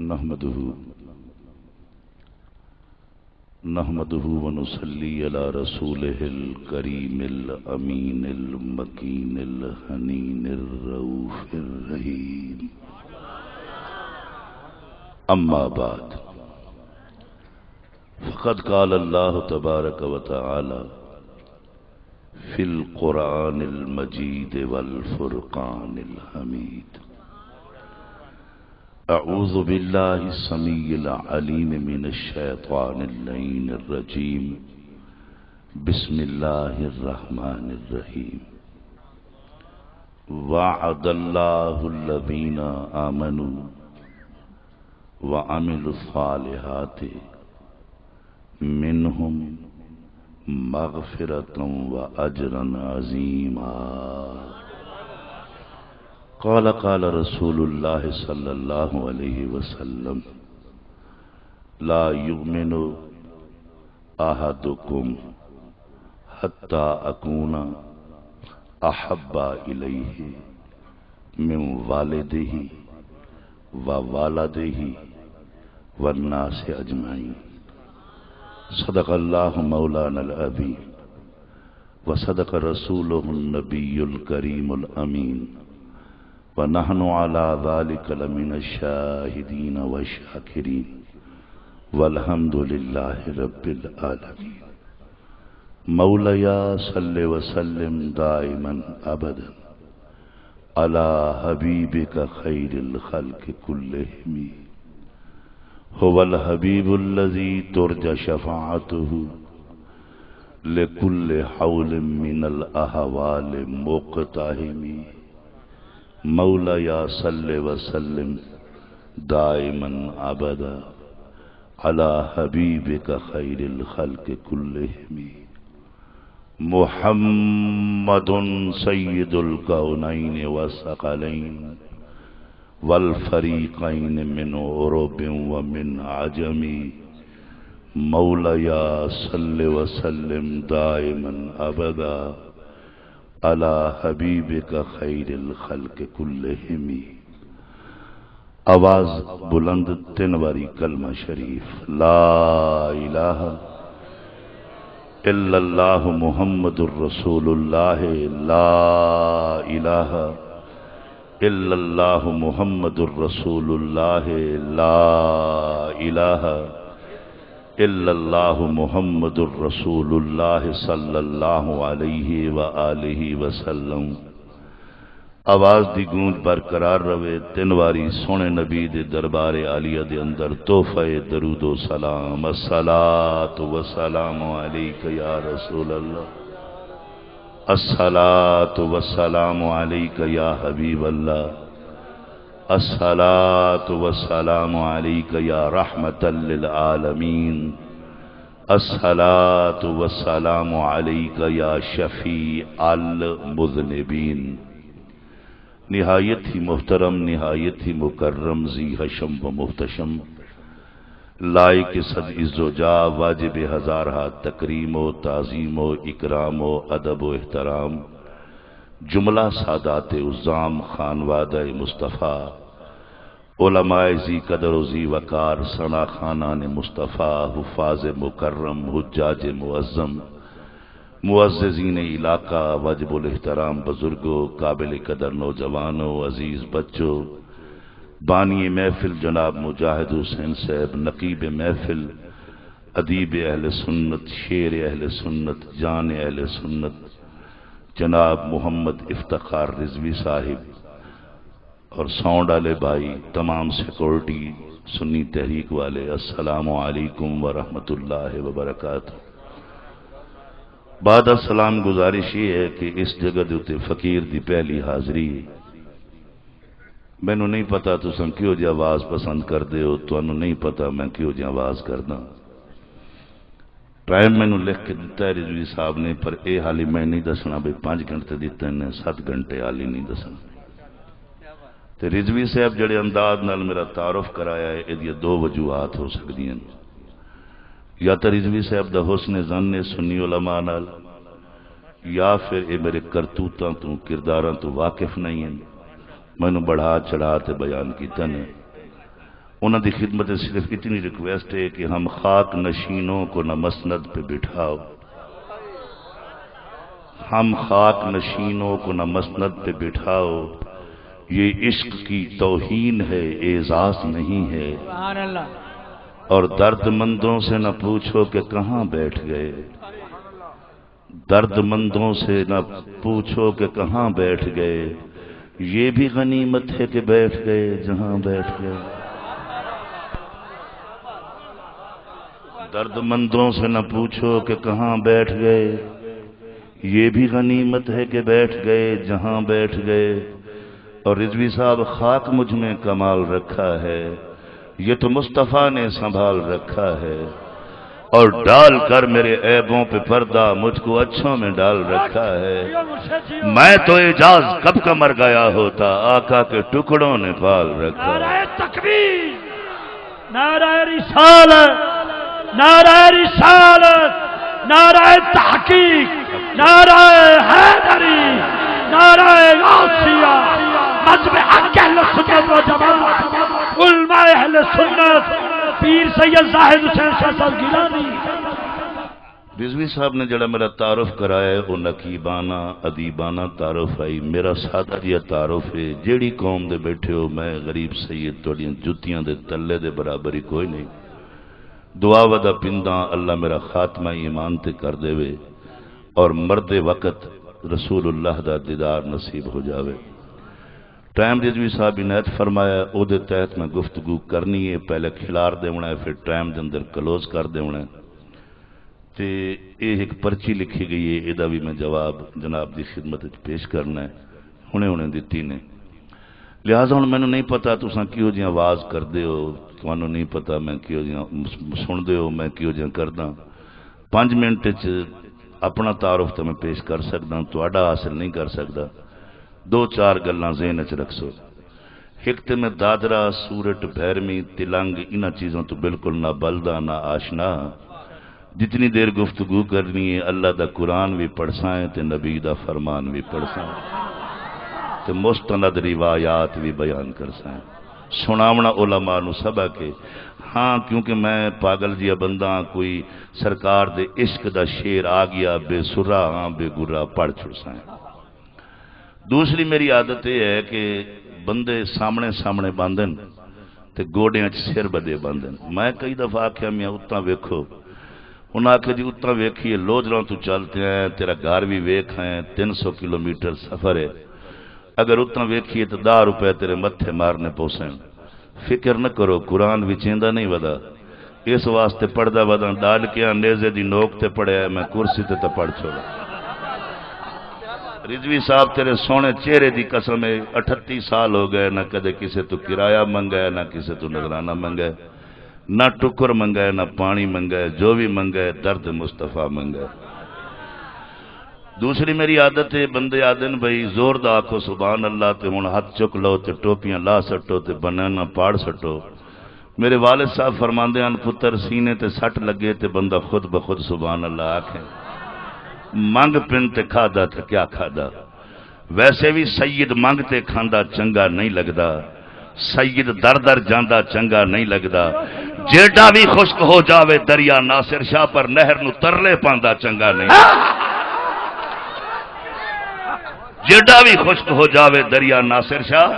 نحمده ونصلي على رسوله الكريم الأمين المكين الحنين الرؤوف الرحيم أما بعد فقد قال الله تبارك وتعالى في القرآن المجيد والفرقان الحميد أعوذ بالله السميع العليم من الشيطان اللعين الرجيم بسم الله الرحمن الرحيم وعد الله الذين آمنوا وعملوا الصالحات منهم مغفرة وأجرا عظيما قال رسول الله صلى الله عليه وسلم لا يؤمن أحدكم حتى أكون أحب إليه من والده ووالده والناس أجمعين صدق الله مولانا العظيم وصدق رسوله النبي الكريم الأمين ونحن على ذلك لمن الشاهدين والشاكرين والحمد لله رب العالمين مولاي صل وسلم دائما أبدا على حبيبك خير الخلق كلهم هو الحبيب الذي ترجى شفاعته لكل حول من الأحوال مقتحم مولاي صل وسلم دائما أبدا على حبيبك خير الخلق كلهم محمد سيد الكونين والثقلين والفريقين من عرب ومن عجم مولاي صل وسلم دائما أبدا على حبیبک خیر الخلق کلہم آواز بلند تنواری کلمہ شریف لا الہ الا اللہ محمد الرسول اللہ لا الہ الا اللہ محمد الرسول اللہ لا الہ الا اللہ محمد الرسول اللہ صلی اللہ علیہ وآلہ وسلم آواز دی گونج برقرار روے تنواری سونے نبی دے دربار عالیہ دے اندر تحفہ درود و سلام الصلاۃ والسلام علیک یا رسول اللہ الصلاۃ والسلام علیک یا حبیب اللہ الصلاة والسلام علیک یا رحمتا للعالمین الصلاة والسلام علیک یا شفیع المذنبین نہایت ہی محترم نہایت ہی مکرم ذی حشم و محتشم لائق صد عز و جا واجب ہزارہ تکریم و تعظیم و اکرام و ادب و احترام جملہ سادات عظام خانوادہ مصطفیٰ علماء ذی قدر و ذی وقار ثنا خانان مصطفیٰ حفاظ مکرم حجاج معظم معززین علاقہ واجب الاحترام بزرگوں قابل قدر نوجوانوں عزیز بچوں بانی محفل جناب مجاہد حسین صاحب نقیب محفل ادیب اہل سنت شیر اہل سنت جان اہل سنت جناب محمد افتخار رضوی صاحب اور ساؤنڈ والے بھائی تمام سیکورٹی سنی تحریک والے السلام علیکم ورحمۃ اللہ وبرکاتہ بعد السلام گزارش یہ ہے کہ اس جگہ دے فقیر دی پہلی حاضری مینوں نہیں پتا تساں کیوں جی آواز پسند کردے ہو تانوں نہیں پتا میں کیوں جی آواز کردا ٹائم مینوں لکھ کے دتا ہے رضوی صاحب نے پر اے حالی میں نہیں دسنا بھئی 5 گھنٹے دیتے نے 7 گھنٹے حالی نہیں دسنا تے رضوی صاحب جڑے انداز نال میرا تعارف کرایا ہے یہ 2 وجوہات ہو سکتی ہیں یا تو رضوی صاحب دا حسن ظن سنی علماء نال یا پھر اے میرے کرتوتاں تو کرداراں تو واقف نہیں ہیں میں نے بڑھا چڑھا تے بیان کیتا نے انہوں کی خدمت صرف اتنی ریکویسٹ ہے کہ ہم خاک نشینوں کو نہ مسند پہ بٹھاؤ، ہم خاک نشینوں کو نہ مسند پہ بٹھاؤ، یہ عشق کی توہین ہے، اعزاز نہیں ہے۔ سبحان اللہ۔ اور درد مندوں سے نہ پوچھو کہ کہاں بیٹھ گئے، درد مندوں سے نہ پوچھو کہ کہاں بیٹھ گئے، یہ بھی غنیمت ہے کہ بیٹھ گئے جہاں بیٹھ گئے۔ درد مندوں سے نہ پوچھو کہ کہاں بیٹھ گئے، یہ بھی غنیمت ہے کہ بیٹھ گئے جہاں بیٹھ گئے۔ اور رضوی صاحب خاک مجھ میں کمال رکھا ہے، یہ تو مصطفیٰ نے سنبھال رکھا ہے، اور ڈال کر میرے عیبوں پہ پردہ مجھ کو اچھوں میں ڈال رکھا ہے۔ میں تو اعجاز کب کا مر گیا ہوتا، آقا کے ٹکڑوں نے پال رکھا ہے۔ نعرہ تکبیر، نعرہ رسالت، نعرہ رسالت، نعرہ تحقیق، نعرہ حیدری، نعرہ غوثیہ، مذہب حق اہل سنت و جماعت، علماء اہل سنت، پیر سید زاہد حسین شاہ صاحب گیلانی۔ رضوی صاحب نے جڑا میرا تعارف کرایا ہے وہ نقیبانہ ادیبانہ تعارف آئی، میرا سادہ جہا تعارف ہے۔ جیڑی قوم دے بیٹھے ہو میں غریب سید تہاڈیاں جتیاں دے تلے دے برابر ہی کوئی نہیں۔ دعا ودا پنداں اللہ میرا خاتمہ ایمان تے کر دے وے اور مرد وقت رسول اللہ دا دیدار نصیب ہو جاوے۔ ٹائم رضوی صاحب عنایت فرمایا او دے تحت میں گفتگو کرنی ہے، پہلے کھلار دیونا ہے پھر ٹائم دے اندر کلوز کر دیونا ہے۔ تے ایک پرچی لکھی گئی ہے، ایدہ بھی میں جواب جناب دی خدمت پیش کرنا ہے، ہونے دیتی نے۔ لہٰذا ہوں میں نے نہیں پتا تساں کیوں جی آواز کر دے ہو، تمہیں نہیں پتا میں کیوں جی سن دے ہو میں کیوں جی کردا۔ 5 منٹ اپنا تعارف تو میں پیش کر سکتا، تہاڈا حاصل نہیں کر سکتا۔ 2-4 گلاں ذہن وچ رکھو۔ ایک تے میں دادرا، سورٹ، بھیرمی، تلنگ انہاں چیزوں تو بالکل نہ بلدا نہ آشنا۔ جتنی دیر گفتگو کرنی ہے اللہ دا قرآن بھی پڑھساں تے نبی دا فرمان بھی پڑھساں تے مستند روایات بھی بیان کرساں، سناونا علماء نو سبق ہے۔ ہاں کیونکہ میں پاگل جیا بندہ کوئی سرکار دے عشق دا شیر آ گیا بے سرا ہاں بے گرا پڑھ چھڑساں۔ دوسری میری عادت یہ ہے کہ بندے سامنے باندھن تے گوڑیاں چ سر بدے باندھن۔ میں کئی دفعہ آکھیا میں اتاں ویکھو، انہاں آکھیا جی اتاں ویکھیے لوجراں تو چلتے ہیں، تیرا گھر بھی ویکھ ہیں، 300 کلومیٹر سفر ہے، اگر اتنا ویکھیے تو 10 روپے تیرے متھے مارنے پوسیں۔ فکر نہ کرو قرآن وچیندا نہیں ودا، اس واسطے پڑھدا ودا ڈال کے نیزے دی نوک تے پڑھیا میں کرسی تے پڑھ چھوڑا۔ رضوی صاحب تیرے سونے چہرے دی قسم ہے 38 سال ہو گئے نہ کدے کسے تو کرایہ منگا ہے نہ کسے تو نذرانہ منگا ہے، نہ ٹکر منگا ہے نہ پانی منگا ہے، جو بھی منگا ہے درد مصطفیٰ منگا ہے۔ دوسری میری عادت ہے بندے آدن بھئی زور دا آکھو سبحان اللہ تے ہن ہاتھ چک لو تے ٹوپیاں لا سٹو تے بنانا پاڑ سٹو۔ میرے والد صاحب فرماندے ہیں پتر سینے تے سٹ لگے تے بندہ خود بخود سبحان اللہ آکھیں، منگ پن تے کھادا تے کیا کھادا۔ ویسے بھی سید منگ تے کھاندا چنگا نہیں لگدا، سید در در جاندہ چنگا نہیں لگدا، جیڑا بھی خشک ہو جاوے دریا ناصر شاہ پر نہر نو ترلے پاندا چنگا نہیں لگدا، جیڑا بھی خشک ہو جاوے دریا ناصر شاہ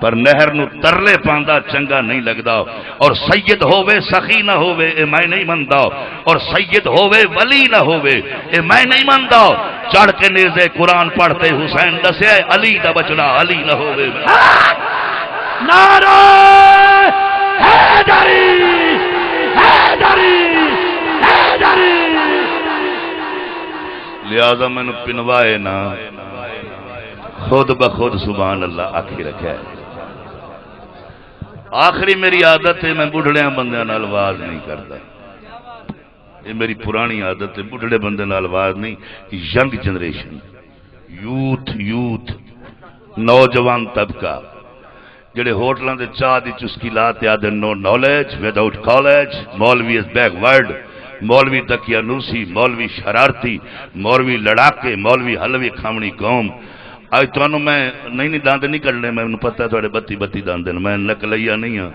پر نہر نو ترلے پاندا چنگا نہیں لگدا۔ اور سید ہووے سخی نہ ہووے اے میں نہیں مندا، اور سید ہووے ولی نہ ہووے اے میں نہیں مندا، چڑھ کے نیزے قرآن پڑھتے حسین دسے علی دا بچنا علی نہ ہووے۔ نعرہ حیدری حیدری حیدری۔ لہذا میں نے پنوائے نا خود بخود سبحان اللہ آکھی رکھا ہے۔ آخری میری عادت ہے میں بڑھڑیاں بندے نال آواز نہیں کرتا، یہ میری پرانی عادت ہے، بڑھڑے بندے نال آواز نہیں۔ ینگ جنریشن، یوتھ نوجوان طبقہ جڑے ہوٹلاں دے چاہ دی چسکی لاتے آدھے نو نالج وداؤٹ کالج، مولوی از بیک ورڈ، مولوی دقیانوسی، مولوی شرارتی، مولوی لڑاکے، مولوی حلوی کھامنی قوم۔ آج تو میں نہیں داند نہیں کڈنے، میں پتہ ہے تھوڑے 32 داند میں نکلیا نہیں ہاں،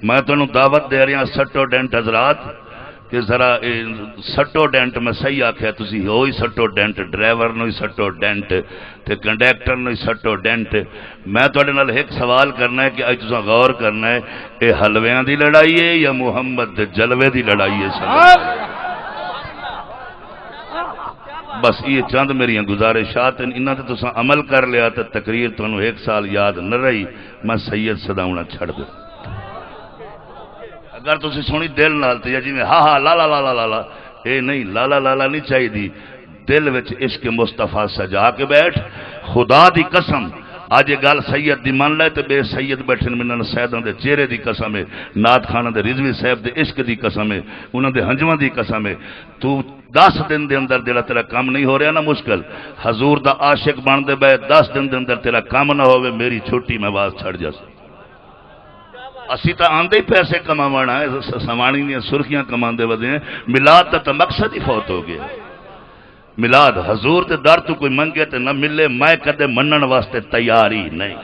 میں تمہیں دعوت دے رہا سٹو ڈینٹ حضرات کہ ذرا سٹو ڈینٹ میں صحیح آخیا تسی ہو ہی سٹو ڈینٹ ڈرائیور نو ہی سٹو ڈینٹ تے کنڈیکٹر نو ہی سٹو ڈینٹ میں تواڈے نال ایک سوال کرنا ہے کہ اج تساں غور کرنا ہے اے حلویاں دی لڑائی ہے یا محمد دے جلوے دی لڑائی ہے بس یہ چند میری گزارشات ہیں انہاں تے تساں عمل کر لیا تے تقریر تانوں ایک سال یاد نہ رہی میں سید صداونا چھڑ دے اگر تسی سونی دل نال تے جی میں ہاں ہاں لا لا لا لا لا اے نہیں لا لا لا لا نہیں چاہیے دی دل وچ عشق مصطفیٰ سجا کے بیٹھ خدا دی قسم آج یہ گل سید دی من لے تے بے سید بیٹھے منن سیداں دے چہرے دی قسم ہے نعت خانہ دے رضوی صاحب دے عشق دی قسم ہے انہاں دے ہنجواں دی قسم ہے تو 10 دن دے اندر جڑا تیرا کام نہیں ہو رہا نا مشکل حضور دا عاشق بن دے بے 10 دن دے اندر تیرا کام نہ ہوے میری چھوٹی میں آواز چھڑ جاس اسی تا آندے پیسے کماونا ہے سوانی نے سرخیاں کماندے ودے ہیں میلاد دا مقصد ہی فوت ہو گیا میلاد حضور دے در تو کوئی منگے تے نہ ملے میں کدے منن واسطے تیار ہی نہیں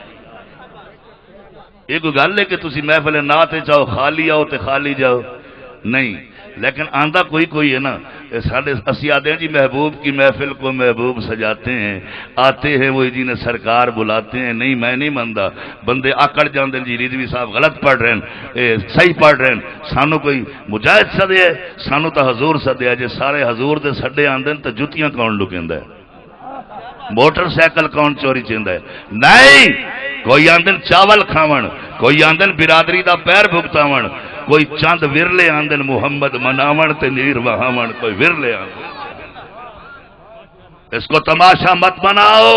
یہ کوئی گل ہے کہ تسی محفل نعت چاہو خالی آؤ تے خالی جاؤ نہیں لیکن آندہ کوئی ہے نا ساڑھے اسی آتے ہیں جی محبوب کی محفل کو محبوب سجاتے ہیں آتے ہیں وہ جی نے سرکار بلاتے ہیں نہیں میں نہیں ماندا بندے آکڑ جاندے جی رضوی صاحب غلط پڑھ رہے ہیں صحیح پڑھ رہے ہیں سانو کوئی مجاہد سدے ہے سانو تا حضور سدے ہے جی سارے حضور دے سڈے آندے ہیں تو جتیاں کون لکیندا ہے موٹر سائیکل کون چوری چیندا ہے نہیں کوئی آندن چاول کھاون کوئی آندن برادری دا پیر بھگتاون کوئی چند ورلے آندن محمد مناون تے نیر وہاون کوئی ورلے آندن اس کو تماشا مت بناؤ